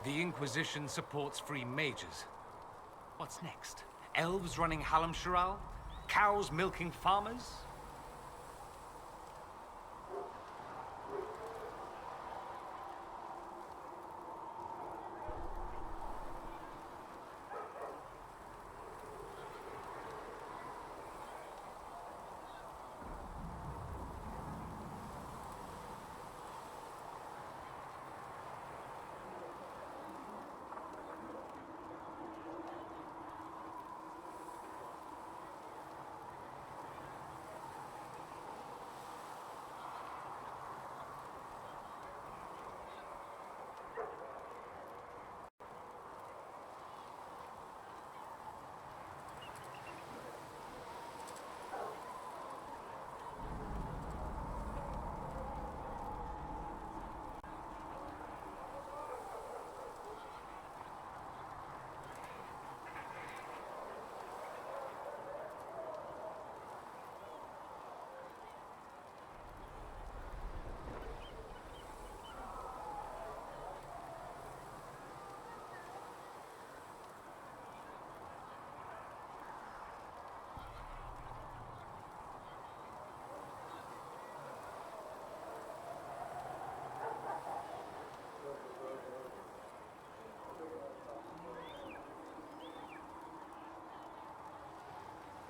The Inquisition supports free mages. What's next? Elves running Halam-Sharal? Cows milking farmers?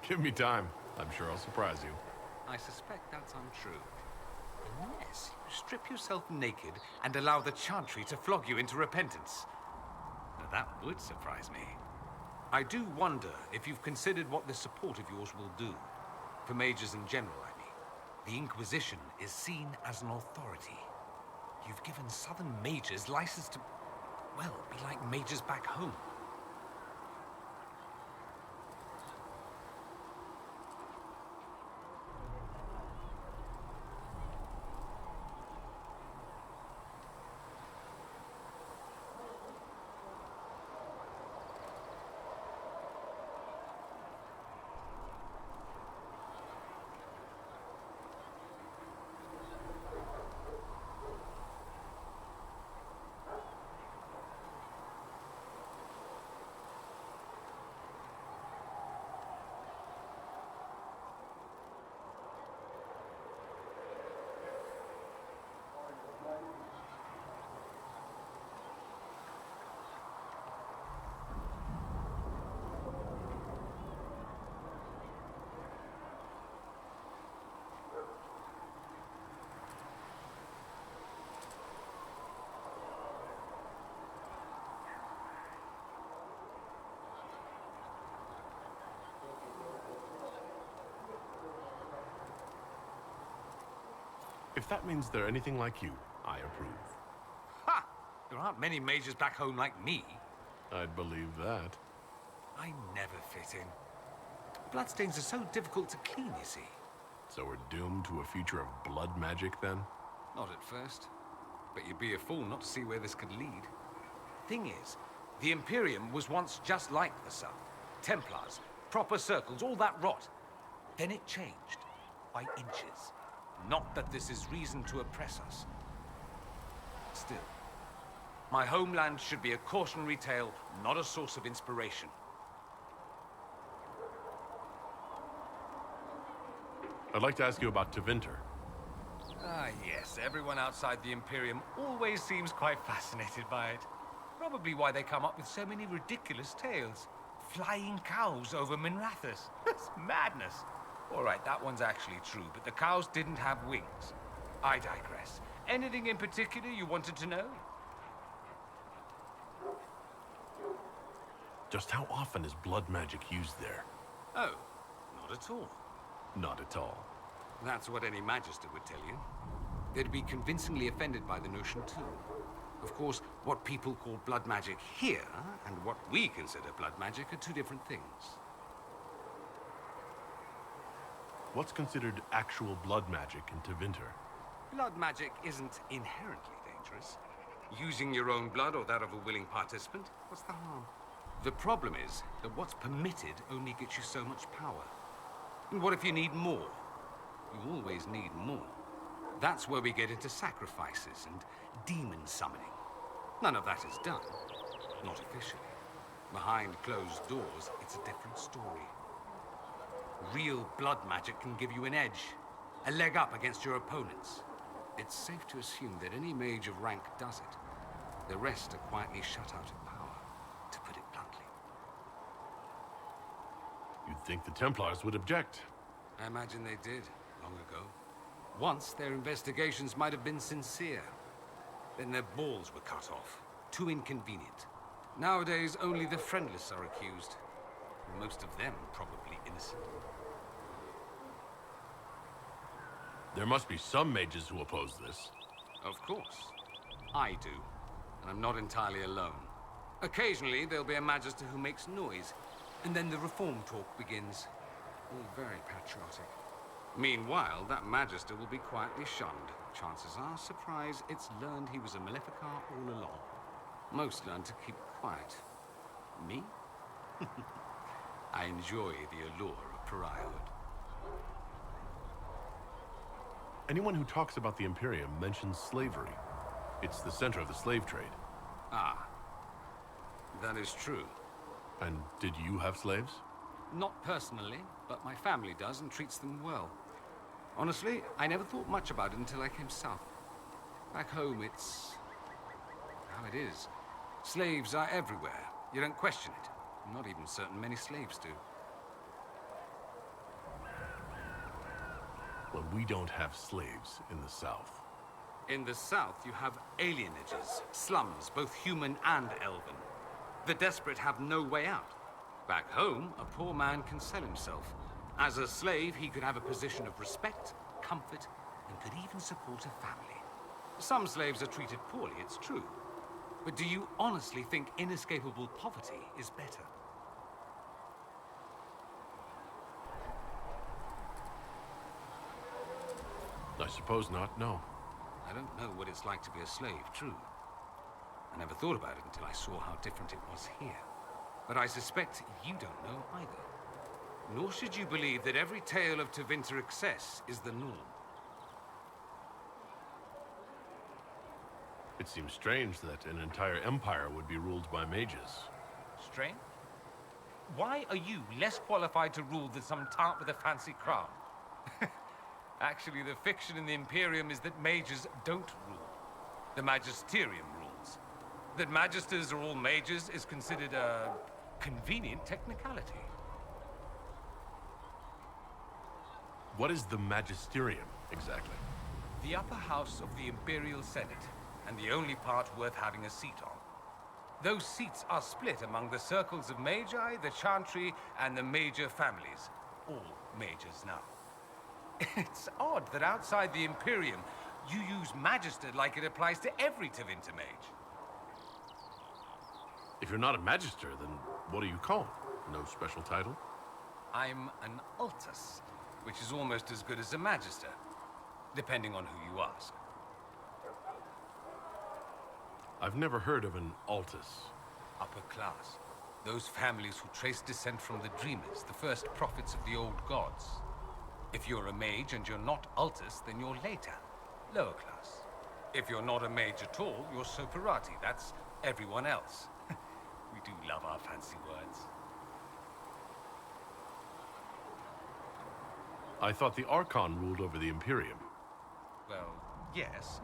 Give me time. I'm sure I'll surprise you. I suspect that's untrue. Unless you strip yourself naked and allow the Chantry to flog you into repentance. Now that would surprise me. I do wonder if you've considered what this support of yours will do. For mages in general, I mean. The Inquisition is seen as an authority. You've given Southern mages license to, well, be like mages back home. If that means they're anything like you, I approve. Ha! There aren't many mages back home like me. I'd believe that. I never fit in. Bloodstains are so difficult to clean, you see. So we're doomed to a future of blood magic, then? Not at first. But you'd be a fool not to see where this could lead. Thing is, the Imperium was once just like the South. Templars, proper circles, all that rot. Then it changed. By inches. Not that this is reason to oppress us. Still, my homeland should be a cautionary tale, not a source of inspiration. I'd like to ask you about Tevinter. Ah, yes. Everyone outside the Imperium always seems quite fascinated by it. Probably why they come up with so many ridiculous tales. Flying cows over Minrathous. It's madness. All right, that one's actually true, but the cows didn't have wings. I digress. Anything in particular you wanted to know? Just how often is blood magic used there? Oh, not at all. Not at all. That's what any Magister would tell you. They'd be convincingly offended by the notion, too. Of course, what people call blood magic here, and what we consider blood magic, are two different things. What's considered actual blood magic in Tevinter? Blood magic isn't inherently dangerous. Using your own blood or that of a willing participant, what's the harm? The problem is that what's permitted only gets you so much power. And what if you need more? You always need more. That's where we get into sacrifices and demon summoning. None of that is done. Not officially. Behind closed doors, it's a different story. Real blood magic can give you an edge, a leg up against your opponents. It's safe to assume that any mage of rank does it. The rest are quietly shut out of power, to put it bluntly. You'd think the Templars would object. I imagine they did, long ago. Once, their investigations might have been sincere. Then their balls were cut off. Too inconvenient. Nowadays, only the friendless are accused. Most of them probably innocent. There must be some mages who oppose this. Of course. I do. And I'm not entirely alone. Occasionally, there'll be a magister who makes noise, and then the reform talk begins. All very patriotic. Meanwhile, that magister will be quietly shunned. Chances are, surprise, it's learned he was a Maleficar all along. Most learn to keep quiet. Me? I enjoy the allure of pariahhood. Anyone who talks about the Imperium mentions slavery. It's the center of the slave trade. Ah, that is true. And did you have slaves? Not personally, but my family does and treats them well. Honestly, I never thought much about it until I came south. Back home, it's how it is. Slaves are everywhere. You don't question it. I'm not even certain many slaves do. Well, we don't have slaves in the South. In the south, you have alienages, slums, both human and elven. The desperate have no way out. Back home, a poor man can sell himself. As a slave, he could have a position of respect, comfort, and could even support a family. Some slaves are treated poorly, it's true. But do you honestly think inescapable poverty is better? I suppose not, no. I don't know what it's like to be a slave, true. I never thought about it until I saw how different it was here. But I suspect you don't know either. Nor should you believe that every tale of Tevinter excess is the norm. It seems strange that an entire empire would be ruled by mages. Strange? Why are you less qualified to rule than some tart with a fancy crown? Actually, the fiction in the Imperium is that mages don't rule. The Magisterium rules. That magisters are all mages is considered a convenient technicality. What is the Magisterium, exactly? The upper house of the Imperial Senate, and the only part worth having a seat on. Those seats are split among the circles of Magi, the Chantry, and the major families. All mages now. It's odd that outside the Imperium, you use Magister like it applies to every Tevinter mage. If you're not a Magister, then what are you called? No special title? I'm an Altus, which is almost as good as a Magister, depending on who you ask. I've never heard of an Altus. Upper class. Those families who trace descent from the Dreamers, the first prophets of the old gods. If you're a mage and you're not Altus, then you're later, lower class. If you're not a mage at all, you're Soperati. That's everyone else. We do love our fancy words. I thought the Archon ruled over the Imperium. Well, yes.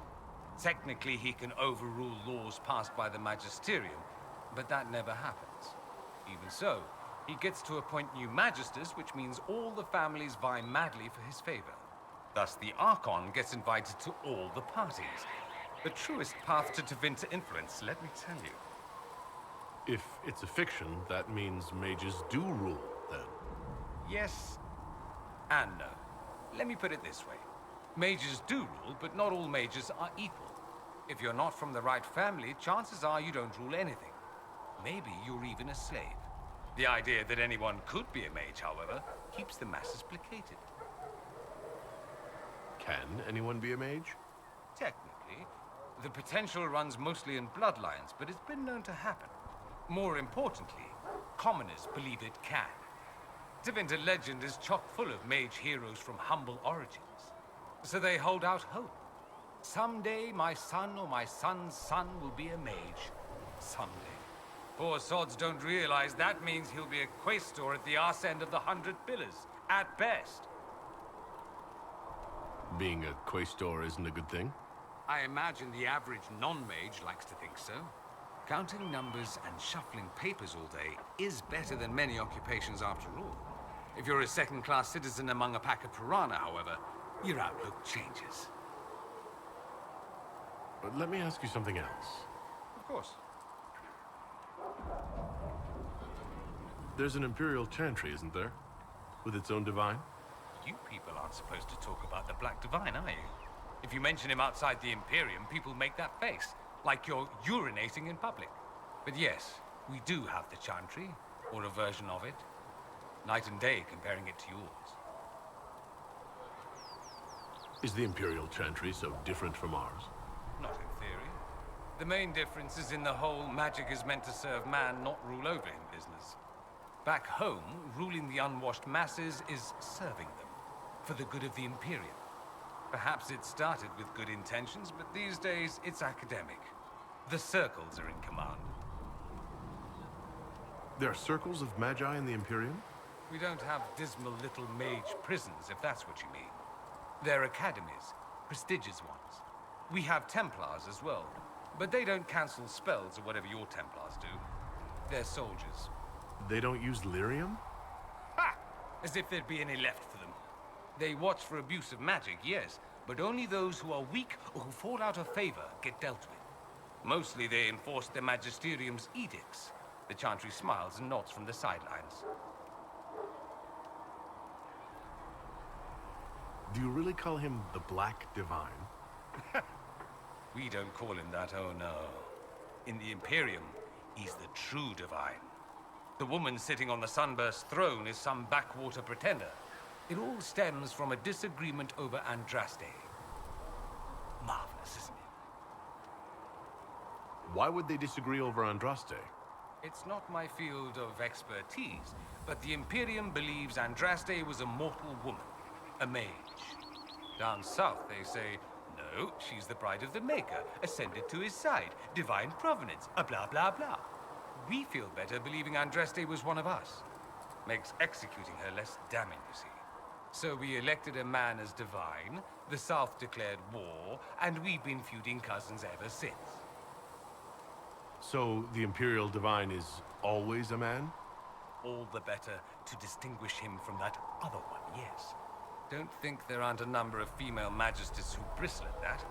Technically, he can overrule laws passed by the Magisterium, but that never happens. Even so, he gets to appoint new magisters, which means all the families vie madly for his favor. Thus, the Archon gets invited to all the parties. The truest path to Tevinter influence, let me tell you. If it's a fiction, that means mages do rule, then. Yes and no. Let me put it this way. Mages do rule, but not all mages are equal. If you're not from the right family, chances are you don't rule anything. Maybe you're even a slave. The idea that anyone could be a mage, however, keeps the masses placated. Can anyone be a mage? Technically, the potential runs mostly in bloodlines, but it's been known to happen. More importantly, commoners believe it can. Tevinter legend is chock full of mage heroes from humble origins, so they hold out hope. Someday my son or my son's son will be a mage. Someday. Poor sods don't realize that means he'll be a quaestor at the arse end of the 100 Pillars, at best. Being a quaestor isn't a good thing? I imagine the average non-mage likes to think so. Counting numbers and shuffling papers all day is better than many occupations after all. If you're a second-class citizen among a pack of piranha, however, your outlook changes. But let me ask you something else. Of course. There's an Imperial Chantry, isn't there? With its own divine? You people aren't supposed to talk about the Black Divine, are you? If you mention him outside the Imperium, people make that face, like you're urinating in public. But yes, we do have the Chantry, or a version of it. Night and day comparing it to yours. Is the Imperial Chantry so different from ours? Not in theory. The main difference is in the whole magic is meant to serve man, not rule over him business. Back home, ruling the unwashed masses is serving them, for the good of the Imperium. Perhaps it started with good intentions, but these days it's academic. The circles are in command. There are circles of magi in the Imperium? We don't have dismal little mage prisons, if that's what you mean. They're academies, prestigious ones. We have Templars as well, but they don't cancel spells or whatever your Templars do. They're soldiers. They don't use lyrium? Ha! As if there'd be any left for them. They watch for abuse of magic, yes, but only those who are weak or who fall out of favor get dealt with. Mostly they enforce the Magisterium's edicts. The Chantry smiles and nods from the sidelines. Do you really call him the Black Divine? We don't call him that, oh no. In the Imperium, he's the true divine. The woman sitting on the Sunburst throne is some backwater pretender. It all stems from a disagreement over Andraste. Marvelous, isn't it? Why would they disagree over Andraste? It's not my field of expertise, but the Imperium believes Andraste was a mortal woman, a mage. Down south, they say, no, she's the bride of the Maker, ascended to his side, divine provenance, a blah blah blah. We feel better believing Andraste was one of us. Makes executing her less damning, you see. So we elected a man as divine, the South declared war, and we've been feuding cousins ever since. So the Imperial Divine is always a man? All the better to distinguish him from that other one, yes. Don't think there aren't a number of female magisters who bristle at that.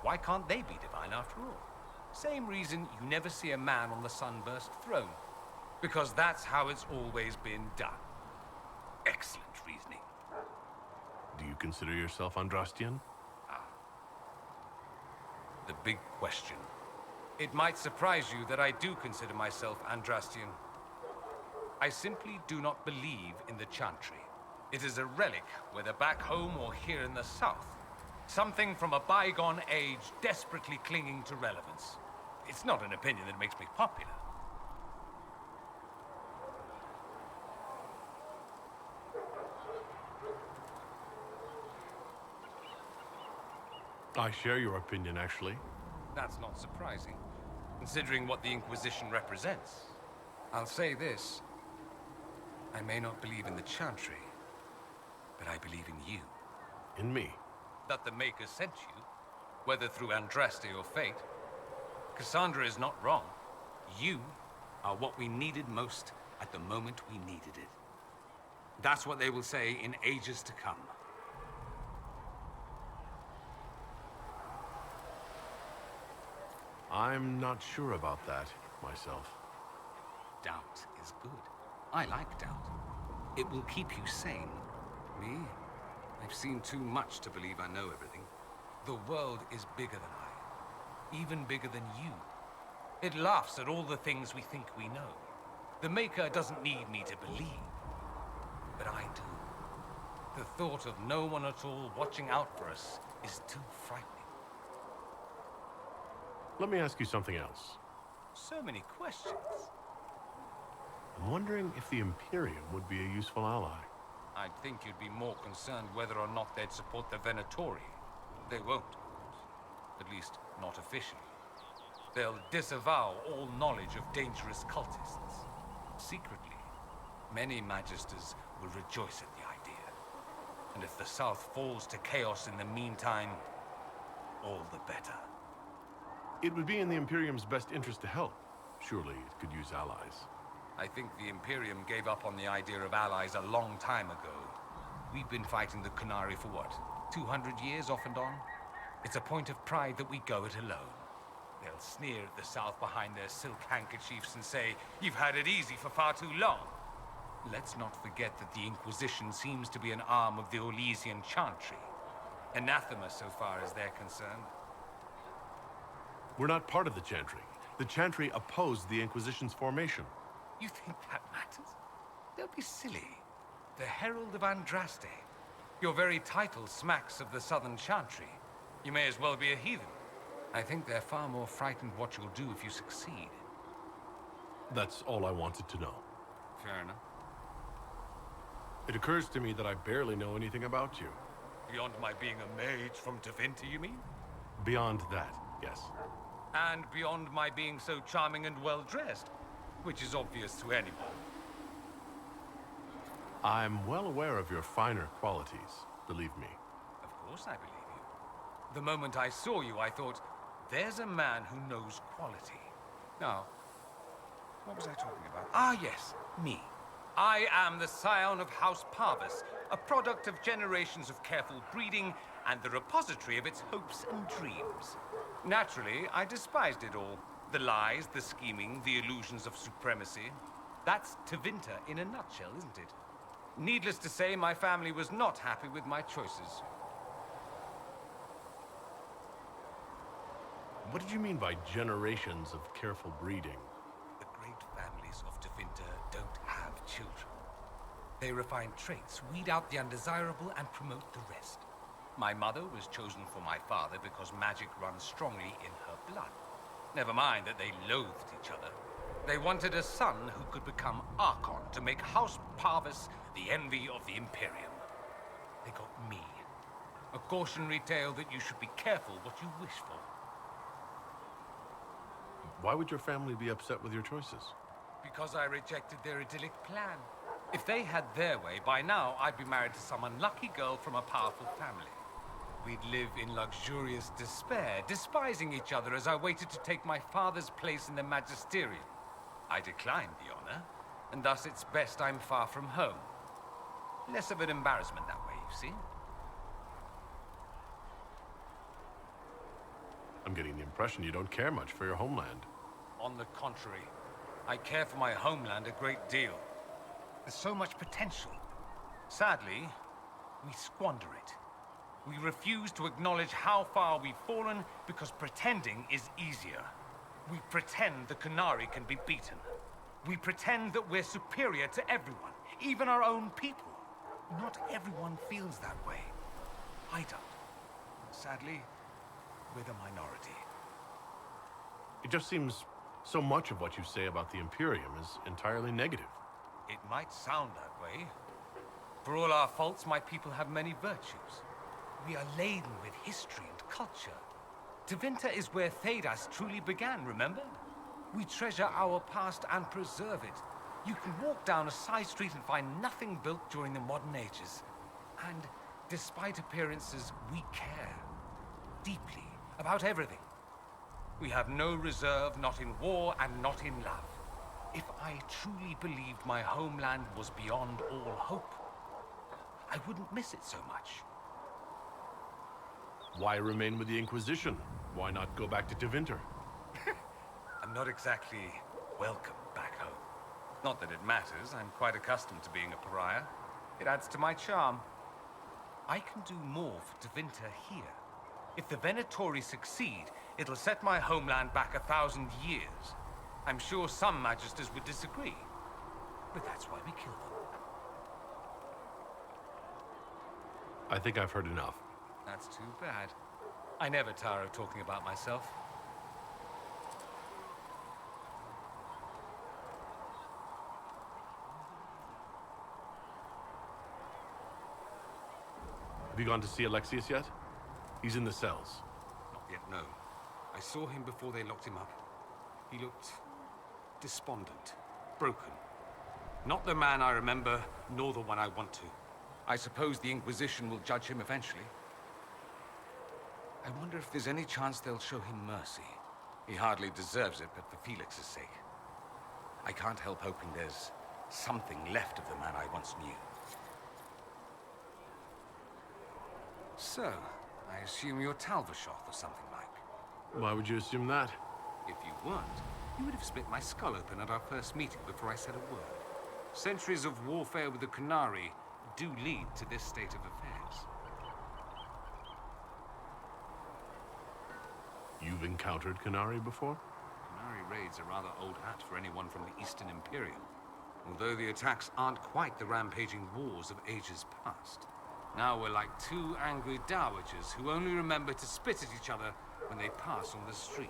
Why can't they be divine after all? Same reason you never see a man on the Sunburst throne. Because that's how it's always been done. Excellent reasoning. Do you consider yourself Andrastian? The big question. It might surprise you that I do consider myself Andrastian. I simply do not believe in the Chantry. It is a relic, whether back home or here in the South. Something from a bygone age desperately clinging to relevance. It's not an opinion that makes me popular. I share your opinion, actually. That's not surprising, considering what the Inquisition represents. I'll say this. I may not believe in the Chantry, but I believe in you. In me? That the Maker sent you, whether through Andraste or fate. Cassandra is not wrong. You are what we needed most at the moment we needed it. That's what they will say in ages to come. I'm not sure about that, myself. Doubt is good. I like doubt. It will keep you sane. Me? I've seen too much to believe I know everything. The world is bigger than I. Even bigger than you. It laughs at all the things we think we know. The Maker doesn't need me to believe. But I do. The thought of no one at all watching out for us is too frightening. Let me ask you something else. So many questions. I'm wondering if the Imperium would be a useful ally. I'd think you'd be more concerned whether or not they'd support the Venatori. They won't. At least, not officially. They'll disavow all knowledge of dangerous cultists. Secretly, many Magisters will rejoice at the idea. And if the South falls to chaos in the meantime, all the better. It would be in the Imperium's best interest to help. Surely it could use allies. I think the Imperium gave up on the idea of allies a long time ago. We've been fighting the Qunari for what, 200 years off and on? It's a point of pride that we go it alone. They'll sneer at the South behind their silk handkerchiefs and say, "You've had it easy for far too long." Let's not forget that the Inquisition seems to be an arm of the Orlesian Chantry. Anathema so far as they're concerned. We're not part of the Chantry. The Chantry opposed the Inquisition's formation. You think that matters? Don't be silly. The Herald of Andraste. Your very title smacks of the Southern Chantry. You may as well be a heathen. I think they're far more frightened what you'll do if you succeed. That's all I wanted to know. Fair enough. It occurs to me that I barely know anything about you. Beyond my being a mage from Tevinter, you mean? Beyond that, yes. And beyond my being so charming and well-dressed, which is obvious to anyone. I'm well aware of your finer qualities, believe me. Of course I believe you. The moment I saw you, I thought, there's a man who knows quality. Now, what was I talking about? Ah, yes, me. I am the scion of House Parvis, a product of generations of careful breeding and the repository of its hopes and dreams. Naturally, I despised it all. The lies, the scheming, the illusions of supremacy. That's Tevinter in a nutshell, isn't it? Needless to say, my family was not happy with my choices. What did you mean by generations of careful breeding? The great families of Tevinter don't have children. They refine traits, weed out the undesirable, and promote the rest. My mother was chosen for my father because magic runs strongly in her blood. Never mind that they loathed each other. They wanted a son who could become Archon to make House Parvis the envy of the Imperium. They got me. A cautionary tale that you should be careful what you wish for. Why would your family be upset with your choices? Because I rejected their idyllic plan. If they had their way, by now I'd be married to some unlucky girl from a powerful family. We'd live in luxurious despair, despising each other as I waited to take my father's place in the magisterium. I declined the honor, and thus it's best I'm far from home. Less of an embarrassment that way, you see? I'm getting the impression you don't care much for your homeland. On the contrary, I care for my homeland a great deal. There's so much potential. Sadly, we squander it. We refuse to acknowledge how far we've fallen because pretending is easier. We pretend the Qunari can be beaten. We pretend that we're superior to everyone, even our own people. Not everyone feels that way. I don't. Sadly, we're the minority. It just seems so much of what you say about the Imperium is entirely negative. It might sound that way. For all our faults, my people have many virtues. We are laden with history and culture. Tevinter is where Thedas truly began, remember? We treasure our past and preserve it. You can walk down a side street and find nothing built during the modern ages. And despite appearances, we care. Deeply. About everything. We have no reserve, not in war and not in love. If I truly believed my homeland was beyond all hope, I wouldn't miss it so much. Why remain with the Inquisition? Why not go back to Tevinter? I'm not exactly welcome back home. Not that it matters, I'm quite accustomed to being a pariah. It adds to my charm. I can do more for Tevinter here. If the Venatori succeed, it'll set my homeland back 1,000 years. I'm sure some Magisters would disagree, but that's why we kill them. I think I've heard enough. That's too bad. I never tire of talking about myself. Have you gone to see Alexius yet? He's in the cells. Not yet, no. I saw him before they locked him up. He looked despondent, broken. Not the man I remember, nor the one I want to. I suppose the Inquisition will judge him eventually. I wonder if there's any chance they'll show him mercy. He hardly deserves it, but for Felix's sake. I can't help hoping there's something left of the man I once knew. So, I assume you're Talvershoth or something like. Why would you assume that? If you weren't, you would have split my skull open at our first meeting before I said a word. Centuries of warfare with the Qunari do lead to this state of affairs. You've encountered Qunari before? Qunari raids are rather old hat for anyone from the Eastern Imperium. Although the attacks aren't quite the rampaging wars of ages past. Now we're like two angry dowagers who only remember to spit at each other when they pass on the street.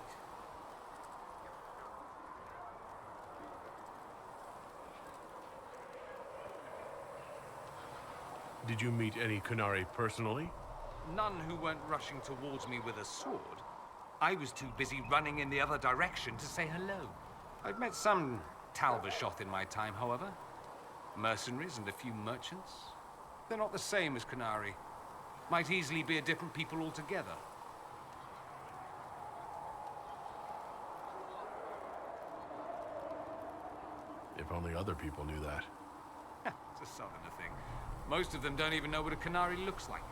Did you meet any Qunari personally? None who weren't rushing towards me with a sword. I was too busy running in the other direction to say hello. I've met some Talvershoth in my time, however. Mercenaries and a few merchants. They're not the same as Qunari. Might easily be a different people altogether. If only other people knew that. It's a southerner thing. Most of them don't even know what a Qunari looks like.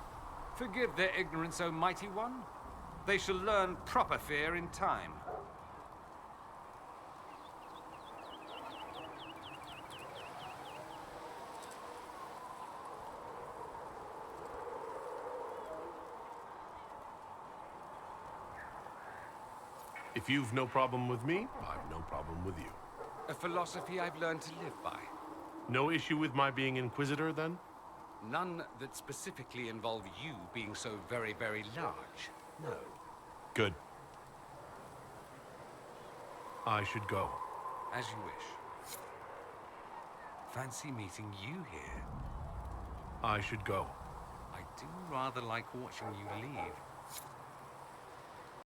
Forgive their ignorance, O mighty one. They shall learn proper fear in time. If you've no problem with me, I've no problem with you. A philosophy I've learned to live by. No issue with my being Inquisitor, then? None that specifically involve you being so very, very large. No. Good. I should go. As you wish. Fancy meeting you here. I should go. I do rather like watching you leave.